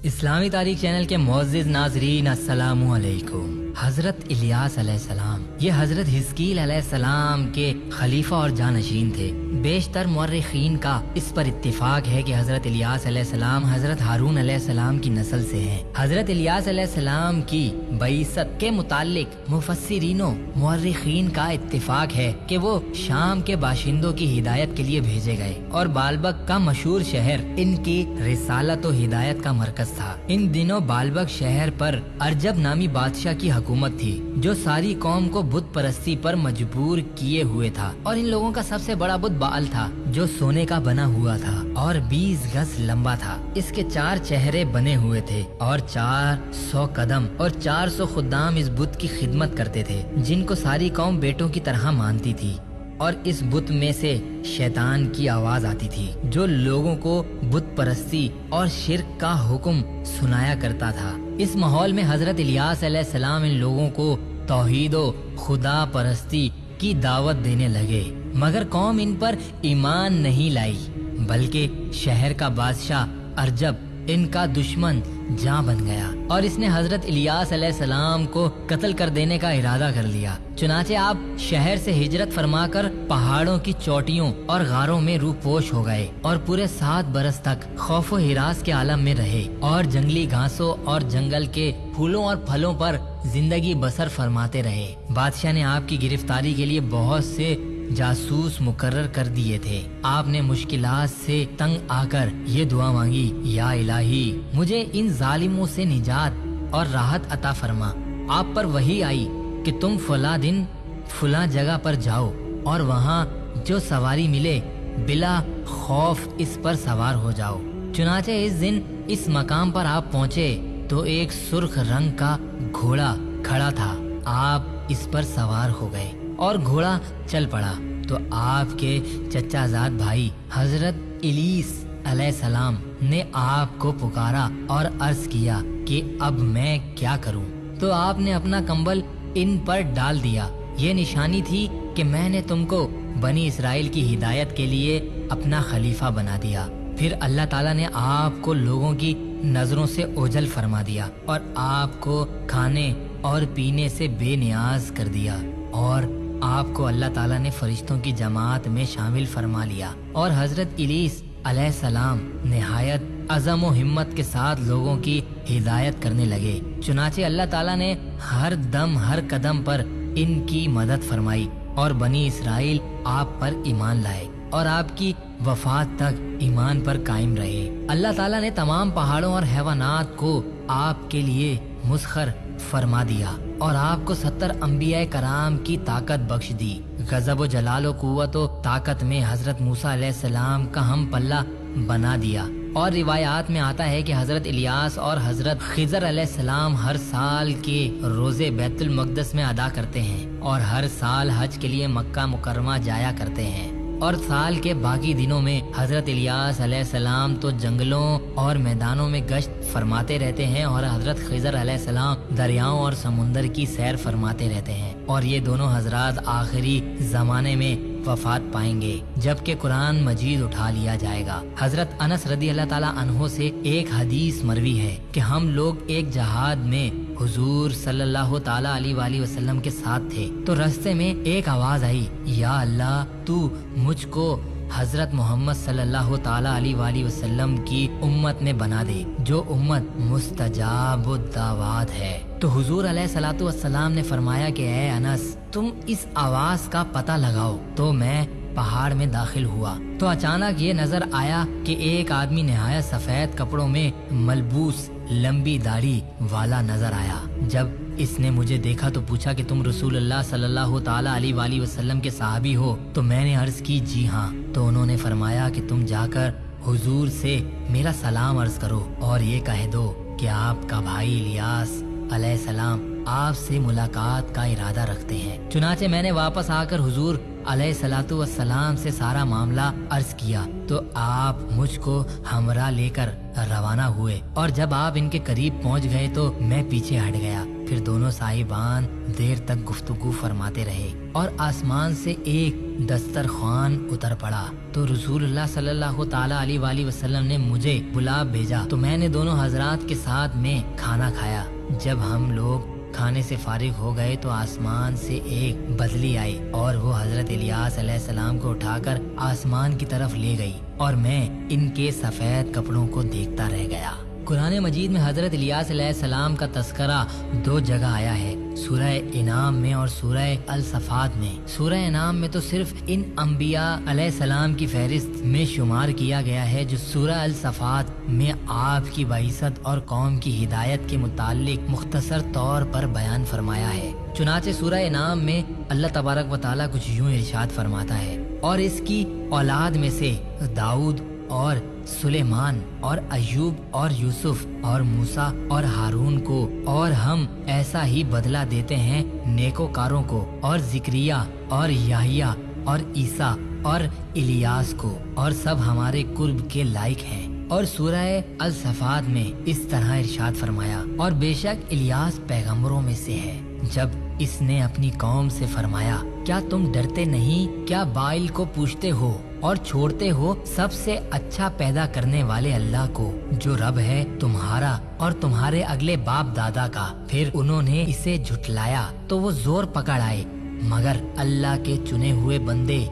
اسلامی تاریخ چینل کے معزز ناظرین السلام علیکم۔ حضرت الیاس علیہ السلام یہ حضرت حزقیل علیہ السلام کے خلیفہ اور جانشین تھے۔ بیشتر مورخین کا اس پر اتفاق ہے کہ حضرت الیاس علیہ السلام حضرت ہارون علیہ السلام کی نسل سے ہیں۔ حضرت الیاس علیہ السلام کی بعثت کے متعلق مفسرین و مورخین کا اتفاق ہے کہ وہ شام کے باشندوں کی ہدایت کے لیے بھیجے گئے اور بالبک کا مشہور شہر ان کی رسالت و ہدایت کا مرکز تھا۔ ان دنوں بالبک شہر پر ارجب نامی بادشاہ کی حکومت تھی جو ساری قوم کو بت پرستی پر مجبور کیے ہوئے تھا، اور ان لوگوں کا سب سے بڑا بت بال تھا جو سونے کا بنا ہوا تھا اور 20 گز لمبا تھا۔ اس کے 4 چہرے بنے ہوئے تھے اور 400 قدم اور 400 خدام اس بت کی خدمت کرتے تھے جن کو ساری قوم بیٹوں کی طرح مانتی تھی، اور اس بت میں سے شیطان کی آواز آتی تھی جو لوگوں کو بت پرستی اور شرک کا حکم سنایا کرتا تھا۔ اس ماحول میں حضرت الیاس علیہ السلام ان لوگوں کو توحید و خدا پرستی کی دعوت دینے لگے، مگر قوم ان پر ایمان نہیں لائی، بلکہ شہر کا بادشاہ ارجب ان کا دشمن جاں بن گیا اور اس نے حضرت الیاس علیہ السلام کو قتل کر دینے کا ارادہ کر لیا۔ چنانچہ آپ شہر سے ہجرت فرما کر پہاڑوں کی چوٹیوں اور غاروں میں روپوش ہو گئے اور پورے 7 برس تک خوف و ہراس کے عالم میں رہے اور جنگلی گھاسوں اور جنگل کے پھولوں اور پھلوں پر زندگی بسر فرماتے رہے۔ بادشاہ نے آپ کی گرفتاری کے لیے بہت سے جاسوس مقرر کر دیے تھے۔ آپ نے مشکلات سے تنگ آ کر یہ دعا مانگی، یا الہی مجھے ان ظالموں سے نجات اور راحت عطا فرما۔ آپ پر وحی آئی کہ تم فلاں دن فلاں جگہ پر جاؤ اور وہاں جو سواری ملے بلا خوف اس پر سوار ہو جاؤ۔ چنانچہ اس دن اس مقام پر آپ پہنچے تو ایک سرخ رنگ کا گھوڑا کھڑا تھا۔ آپ اس پر سوار ہو گئے اور گھوڑا چل پڑا تو آپ کے چچا زاد بھائی حضرت الیس علیہ السلام نے آپ کو پکارا اور عرض کیا کہ اب میں کیا کروں؟ تو آپ نے اپنا کمبل ان پر ڈال دیا۔ یہ نشانی تھی کہ میں نے تم کو بنی اسرائیل کی ہدایت کے لیے اپنا خلیفہ بنا دیا۔ پھر اللہ تعالیٰ نے آپ کو لوگوں کی نظروں سے اوجھل فرما دیا اور آپ کو کھانے اور پینے سے بے نیاز کر دیا، اور آپ کو اللہ تعالیٰ نے فرشتوں کی جماعت میں شامل فرما لیا، اور حضرت الیس علیہ السلام نہایت عزم و ہمت کے ساتھ لوگوں کی ہدایت کرنے لگے۔ چنانچہ اللہ تعالیٰ نے ہر دم ہر قدم پر ان کی مدد فرمائی اور بنی اسرائیل آپ پر ایمان لائے اور آپ کی وفات تک ایمان پر قائم رہے۔ اللہ تعالیٰ نے تمام پہاڑوں اور حیوانات کو آپ کے لیے مسخر فرما دیا اور آپ کو 70 انبیاء کرام کی طاقت بخش دی۔ غضب و جلال و قوت و طاقت میں حضرت موسیٰ علیہ السلام کا ہم پلہ بنا دیا، اور روایات میں آتا ہے کہ حضرت الیاس اور حضرت خضر علیہ السلام ہر سال کے روزے بیت المقدس میں ادا کرتے ہیں اور ہر سال حج کے لیے مکہ مکرمہ جایا کرتے ہیں، اور سال کے باقی دنوں میں حضرت الیاس علیہ السلام تو جنگلوں اور میدانوں میں گشت فرماتے رہتے ہیں اور حضرت خضر علیہ السلام دریاؤں اور سمندر کی سیر فرماتے رہتے ہیں، اور یہ دونوں حضرات آخری زمانے میں وفات پائیں گے جبکہ قرآن مجید اٹھا لیا جائے گا۔ حضرت انس رضی اللہ تعالیٰ عنہ سے ایک حدیث مروی ہے کہ ہم لوگ ایک جہاد میں حضور صلی اللہ تعالیٰ علیہ وآلہ وسلم کے ساتھ تھے تو راستے میں ایک آواز آئی، یا اللہ تو مجھ کو حضرت محمد صلی اللہ تعالیٰ علیہ وآلہ وسلم کی امت میں بنا دے جو امت مستجاب الدعوات ہے۔ تو حضور علیہ الصلوۃ والسلام نے فرمایا کہ اے انس تم اس آواز کا پتہ لگاؤ۔ تو میں پہاڑ میں داخل ہوا تو اچانک یہ نظر آیا کہ ایک آدمی نہایت سفید کپڑوں میں ملبوس لمبی داڑھی والا نظر آیا۔ جب اس نے مجھے دیکھا تو پوچھا کہ تم رسول اللہ صلی اللہ تعالیٰ علیہ وآلہ وسلم کے صحابی ہو؟ تو میں نے عرض کی جی ہاں۔ تو انہوں نے فرمایا کہ تم جا کر حضور سے میرا سلام عرض کرو اور یہ کہہ دو کہ آپ کا بھائی الیاس علیہ السلام آپ سے ملاقات کا ارادہ رکھتے ہیں۔ چنانچہ میں نے واپس آ کر حضور علیہ الصلوۃ والسلام سے سارا معاملہ عرض کیا تو آپ مجھ کو ہمراہ لے کر روانہ ہوئے، اور جب آپ ان کے قریب پہنچ گئے تو میں پیچھے ہٹ گیا پھر دونوں صاحبان دیر تک گفتگو فرماتے رہے اور آسمان سے ایک دسترخوان اتر پڑا تو رسول اللہ صلی اللہ تعالی علیہ وآلہ وسلم نے مجھے بلا بھیجا تو میں نے دونوں حضرات کے ساتھ میں کھانا کھایا۔ جب ہم لوگ کھانے سے فارغ ہو گئے تو آسمان سے ایک بدلی آئی اور وہ حضرت الیاس علیہ السلام کو اٹھا کر آسمان کی طرف لے گئی اور میں ان کے سفید کپڑوں کو دیکھتا رہ گیا۔ قرآن مجید میں حضرت الیاس علیہ السلام کا تذکرہ دو جگہ آیا ہے، سورہ انعام میں اور سورہ الصفات میں۔ سورہ انعام میں تو صرف ان انبیاء علیہ السلام کی فہرست میں شمار کیا گیا ہے جو سورہ الصفات میں آپ کی بعثت اور قوم کی ہدایت کے متعلق مختصر طور پر بیان فرمایا ہے۔ چنانچہ سورہ انعام میں اللہ تبارک و تعالیٰ کچھ یوں ارشاد فرماتا ہے، اور اس کی اولاد میں سے داؤد اور سلیمان اور ایوب اور یوسف اور موسیٰ اور ہارون کو، اور ہم ایسا ہی بدلہ دیتے ہیں نیکوکاروں کو، اور زکریا اور یحییٰ اور عیسیٰ اور الیاس کو، اور سب ہمارے قرب کے لائق ہیں۔ اور سورہ الصفات میں اس طرح ارشاد فرمایا، اور بے شک الیاس پیغمبروں میں سے ہے، جب اس نے اپنی قوم سے فرمایا کیا تم ڈرتے نہیں؟ کیا بائل کو پوچھتے ہو اور چھوڑتے ہو سب سے اچھا پیدا کرنے والے اللہ کو، جو رب ہے تمہارا اور تمہارے اگلے باپ دادا کا؟ پھر انہوں نے اسے جھٹلایا تو وہ زور پکڑ آئے مگر اللہ کے چنے ہوئے بندے،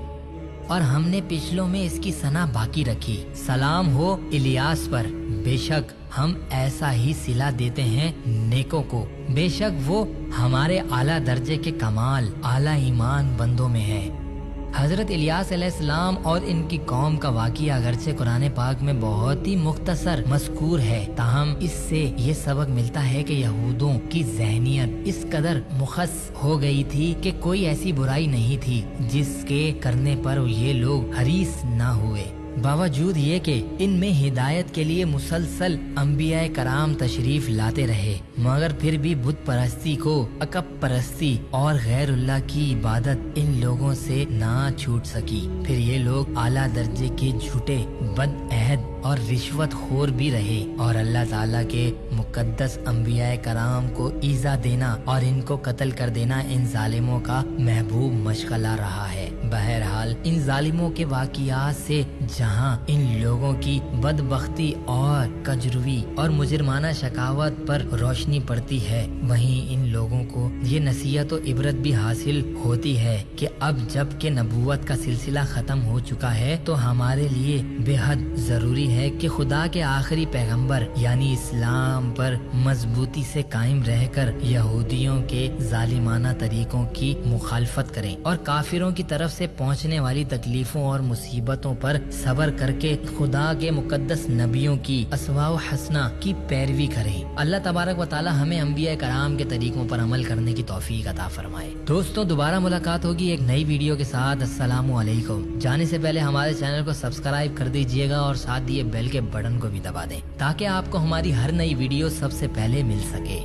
اور ہم نے پچھلوں میں اس کی ثنا باقی رکھی۔ سلام ہو الیاس پر، بے شک ہم ایسا ہی صلہ دیتے ہیں نیکوں کو، بے شک وہ ہمارے اعلیٰ درجے کے کمال اعلیٰ ایمان بندوں میں ہے۔ حضرت الیاس علیہ السلام اور ان کی قوم کا واقعہ اگرچہ قرآن پاک میں بہت ہی مختصر مذکور ہے، تاہم اس سے یہ سبق ملتا ہے کہ یہودوں کی ذہنیت اس قدر مخص ہو گئی تھی کہ کوئی ایسی برائی نہیں تھی جس کے کرنے پر یہ لوگ حریص نہ ہوئے، باوجود یہ کہ ان میں ہدایت کے لیے مسلسل انبیاء کرام تشریف لاتے رہے، مگر پھر بھی بت پرستی کو عقب پرستی اور غیر اللہ کی عبادت ان لوگوں سے نہ چھوٹ سکی۔ پھر یہ لوگ اعلیٰ درجے کے جھوٹے، بد عہد اور رشوت خور بھی رہے، اور اللہ تعالیٰ کے مقدس انبیاء کرام کو ایذا دینا اور ان کو قتل کر دینا ان ظالموں کا محبوب مشغلہ رہا ہے۔ بہرحال ان ظالموں کے واقعات سے جہاں ان لوگوں کی بدبختی اور کجروی اور مجرمانہ شقاوت پر روشنی پڑتی ہے، وہیں ان لوگوں کو یہ نصیحت و عبرت بھی حاصل ہوتی ہے کہ اب جب کہ نبوت کا سلسلہ ختم ہو چکا ہے تو ہمارے لیے بے حد ضروری ہے کہ خدا کے آخری پیغمبر یعنی اسلام پر مضبوطی سے قائم رہ کر یہودیوں کے ظالمانہ طریقوں کی مخالفت کریں اور کافروں کی طرف سے پہنچنے والی تکلیفوں اور مصیبتوں پر صبر کر کے خدا کے مقدس نبیوں کی اسوا و حسنہ کی پیروی کریں۔ اللہ تبارک و تعالی ہمیں انبیاء کرام کے طریقوں پر عمل کرنے کی توفیق عطا فرمائے۔ دوستوں، دوبارہ ملاقات ہوگی ایک نئی ویڈیو کے ساتھ۔ السلام علیکم۔ جانے سے پہلے ہمارے چینل کو سبسکرائب کر دیجیے گا اور ساتھ دیے بیل کے بٹن کو بھی دبا دیں تاکہ آپ کو ہماری ہر نئی ویڈیو سب سے پہلے مل سکے۔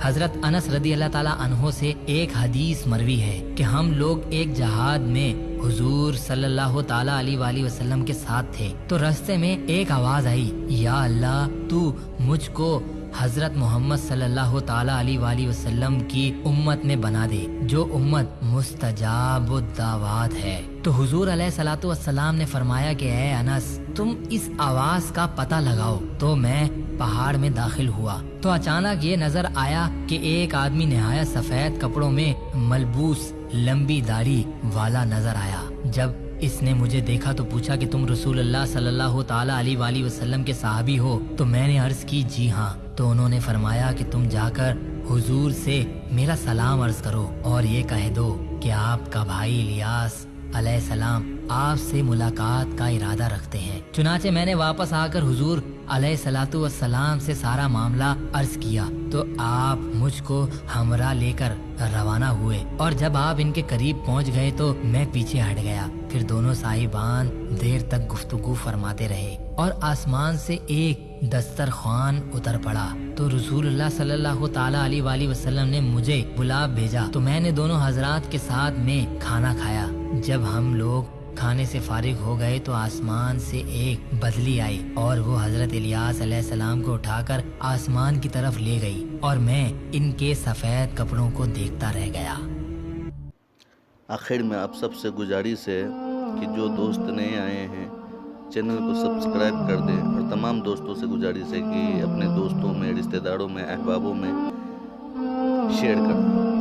حضرت انس رضی اللہ تعالیٰ عنہ سے ایک حدیث مروی ہے کہ ہم لوگ ایک جہاد میں حضور صلی اللہ تعالیٰ علیہ وآلہ وسلم کے ساتھ تھے تو راستے میں ایک آواز آئی، یا اللہ تو مجھ کو حضرت محمد صلی اللہ تعالیٰ علیہ وآلہ وسلم کی امت میں بنا دے جو امت مستجاب الدعوات ہے۔ تو حضور علیہ الصلوۃ والسلام نے فرمایا کہ اے انس، تم اس آواز کا پتہ لگاؤ۔ تو میں پہاڑ میں داخل ہوا تو اچانک یہ نظر آیا کہ ایک آدمی نہایت سفید کپڑوں میں ملبوس لمبی داڑھی والا نظر آیا۔ جب اس نے مجھے دیکھا تو پوچھا کہ تم رسول اللہ صلی اللہ تعالیٰ علیہ وآلہ وسلم کے صحابی ہو؟ تو میں نے عرض کی جی ہاں۔ تو انہوں نے فرمایا کہ تم جا کر حضور سے میرا سلام عرض کرو اور یہ کہہ دو کہ آپ کا بھائی الیاس علیہ السلام آپ سے ملاقات کا ارادہ رکھتے ہیں۔ چنانچہ میں نے واپس آ کر حضور علیہ الصلوۃ والسلام سے سارا معاملہ عرض کیا تو آپ مجھ کو ہمراہ لے کر روانہ ہوئے، اور جب آپ ان کے قریب پہنچ گئے تو میں پیچھے ہٹ گیا۔ پھر دونوں صاحبان دیر تک گفتگو فرماتے رہے اور آسمان سے ایک دسترخوان اتر پڑا تو رسول اللہ صلی اللہ تعالیٰ علیہ وآلہ وسلم نے مجھے بلا بھیجا تو میں نے دونوں حضرات کے ساتھ میں کھانا کھایا۔ جب ہم لوگ کھانے سے فارغ ہو گئے تو آسمان سے ایک بدلی آئی اور وہ حضرت الیاس علیہ السلام کو اٹھا کر آسمان کی طرف لے گئی اور میں ان کے سفید کپڑوں کو دیکھتا رہ گیا۔ آخر میں آپ سب سے گزارش ہے کہ جو دوست نئے آئے ہیں چینل کو سبسکرائب کر دیں، اور تمام دوستوں سے گزارش ہے کہ اپنے دوستوں میں، رشتہ داروں میں، احبابوں میں شیئر کریں۔